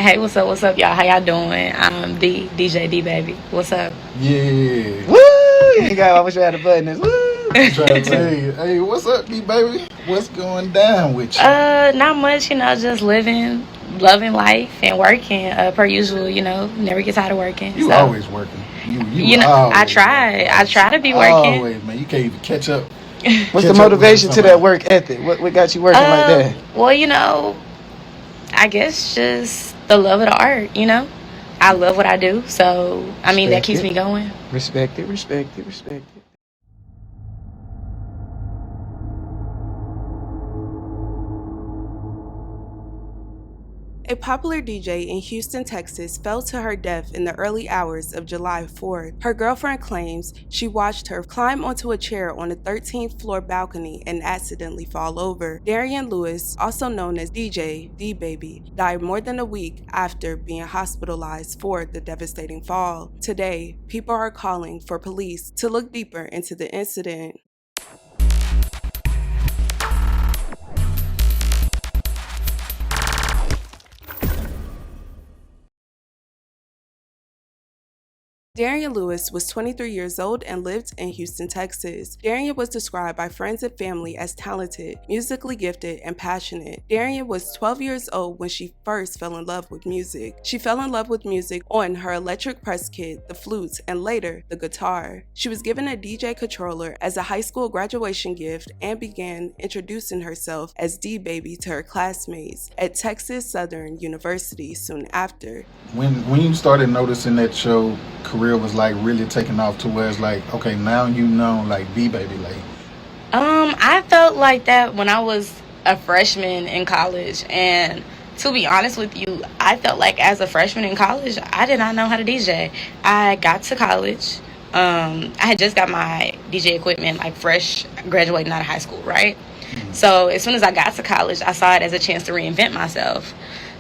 Hey, what's up, y'all? How y'all doing? I'm DJ D baby. What's up? Yeah. Woo! You ain't got. I wish I had a button. Woo! I'm trying to tell you. Hey, what's up, D baby? What's going down with you? Not much, just living, loving life and working, per usual, never get tired of working. You so. always working. You I always try. working. I try to be working. Always, man. You can't even catch up. What's the motivation to that work ethic? What got you working like that? Well, I guess just the love of the art, I love what I do, so that keeps me going. Respect it. A popular DJ in Houston, Texas fell to her death in the early hours of July 4th. Her girlfriend claims she watched her climb onto a chair on a 13th floor balcony and accidentally fall over. Darian Lewis, also known as DJ D-Baby, died more than a week after being hospitalized for the devastating fall. Today, people are calling for police to look deeper into the incident. Darian Lewis was 23 years old and lived in Houston, Texas. Darian was described by friends and family as talented, musically gifted, and passionate. Darian was 12 years old when she first fell in love with music. She fell in love with music on her electric press kit, the flute, and later, the guitar. She was given a DJ controller as a high school graduation gift and began introducing herself as D-Baby to her classmates at Texas Southern University soon after. When you started noticing that your career was like really taking off to where it's like, okay, now you know, like D baby, like. I felt like that when I was a freshman in college, and to be honest with you, I felt like as a freshman in college, I did not know how to DJ. I got to college. I had just got my DJ equipment, like fresh graduating out of high school, right? Mm-hmm. So as soon as I got to college, I saw it as a chance to reinvent myself.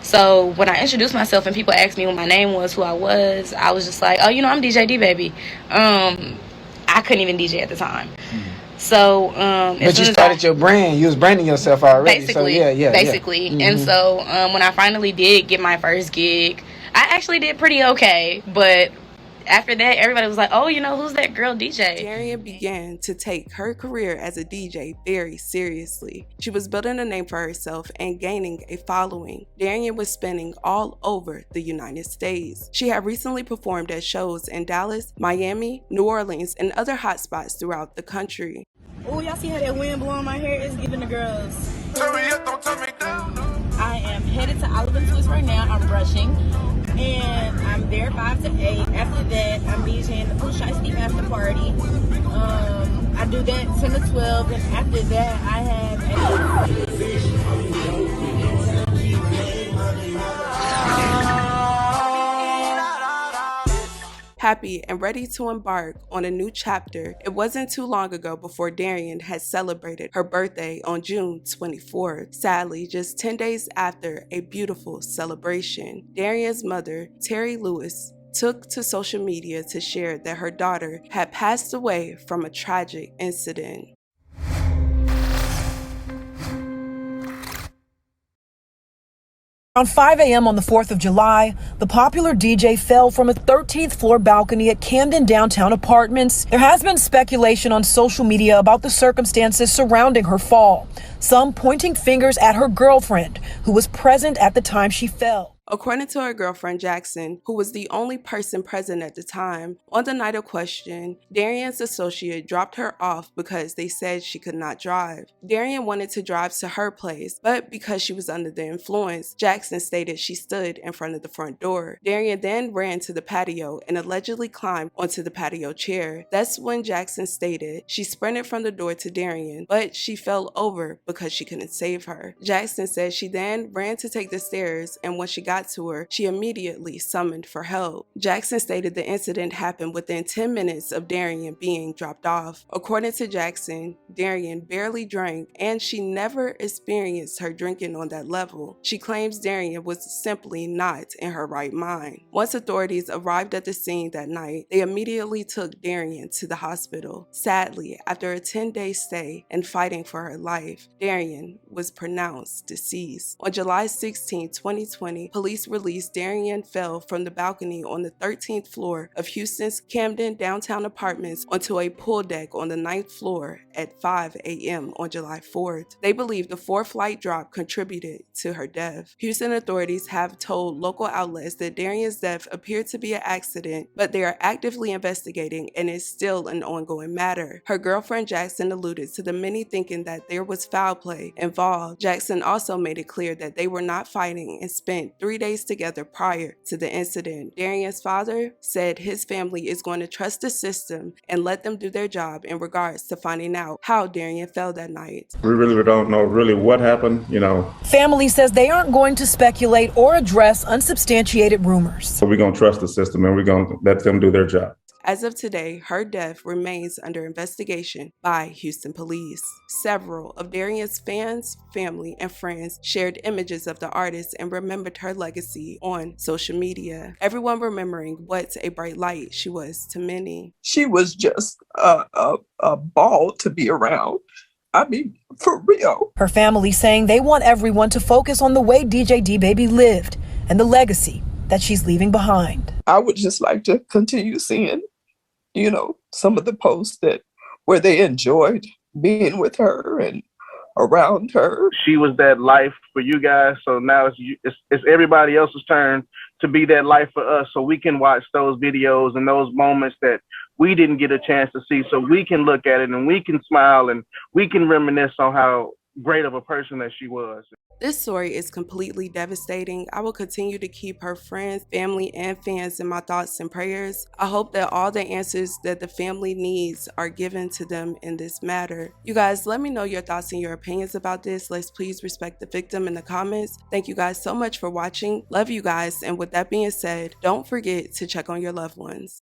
So when I introduced myself and people asked me what my name was, who I was just like, oh, I'm DJ D baby. I couldn't even DJ at the time. Mm-hmm. So but you started your brand. You was branding yourself already. Basically, so basically. Mm-hmm. And so when I finally did get my first gig, I actually did pretty okay, but after that, everybody was like, oh, who's that girl DJ? Darian began to take her career as a DJ very seriously. She was building a name for herself and gaining a following. Darian was spinning all over the United States. She had recently performed at shows in Dallas, Miami, New Orleans, and other hotspots throughout the country. Oh, y'all see how that wind blowing my hair? It's giving the girls. Turn me up, don't turn me down. No. I am headed to Olive & Twist right now. I'm brushing. And I'm there 5 to 8. After that, I'm DJing the Push Ice Steam after party. I do that 10 to 12. And after that, I have Happy and ready to embark on a new chapter, it wasn't too long ago before Darian had celebrated her birthday on June 24th. Sadly, just 10 days after a beautiful celebration, Darian's mother, Terry Lewis, took to social media to share that her daughter had passed away from a tragic incident. Around 5 a.m. on the 4th of July, the popular DJ fell from a 13th floor balcony at Camden Downtown Apartments. There has been speculation on social media about the circumstances surrounding her fall, some pointing fingers at her girlfriend, who was present at the time she fell. According to her girlfriend Jackson, who was the only person present at the time, on the night of question, Darian's associate dropped her off because they said she could not drive. Darian wanted to drive to her place, but because she was under the influence, Jackson stated she stood in front of the front door. Darian then ran to the patio and allegedly climbed onto the patio chair. That's when Jackson stated she sprinted from the door to Darian, but she fell over because she couldn't save her. Jackson said she then ran to take the stairs, and when she got to her, she immediately summoned for help. Jackson stated the incident happened within 10 minutes of Darian being dropped off. According to Jackson, Darian barely drank, and she never experienced her drinking on that level. She claims Darian was simply not in her right mind. Once authorities arrived at the scene that night, they immediately took Darian to the hospital. Sadly, after a 10-day stay and fighting for her life, Darian was pronounced deceased. On July 16, 2020, police police released Darian fell from the balcony on the 13th floor of Houston's Camden downtown apartments onto a pool deck on the 9th floor at 5 a.m. on July 4th. They believe the 4-flight drop contributed to her death. Houston authorities have told local outlets that Darian's death appeared to be an accident, but they are actively investigating and is still an ongoing matter. Her girlfriend Jackson alluded to the many thinking that there was foul play involved. Jackson also made it clear that they were not fighting and spent 3 days together prior to the incident. Darian's father said his family is going to trust the system and let them do their job in regards to finding out how Darian fell that night. We really don't know really what happened, Family says they aren't going to speculate or address unsubstantiated rumors. So we're going to trust the system and we're going to let them do their job. As of today, her death remains under investigation by Houston police. Several of Darian's fans, family, and friends shared images of the artist and remembered her legacy on social media. Everyone remembering what a bright light she was to many. She was just a ball to be around. I mean, for real. Her family saying they want everyone to focus on the way DJ D-Baby lived and the legacy that she's leaving behind. I would just like to continue seeing, some of the posts where they enjoyed being with her and around her. She was that life for you guys, so now it's everybody else's turn to be that life for us, so we can watch those videos and those moments that we didn't get a chance to see, so we can look at it and we can smile and we can reminisce on how great of a person that she was. This story is completely devastating. I will continue to keep her friends, family, and fans in my thoughts and prayers. I hope that all the answers that the family needs are given to them in this matter. You guys, let me know your thoughts and your opinions about this. Let's please respect the victim in the comments. Thank you guys so much for watching. Love you guys. And with that being said, don't forget to check on your loved ones.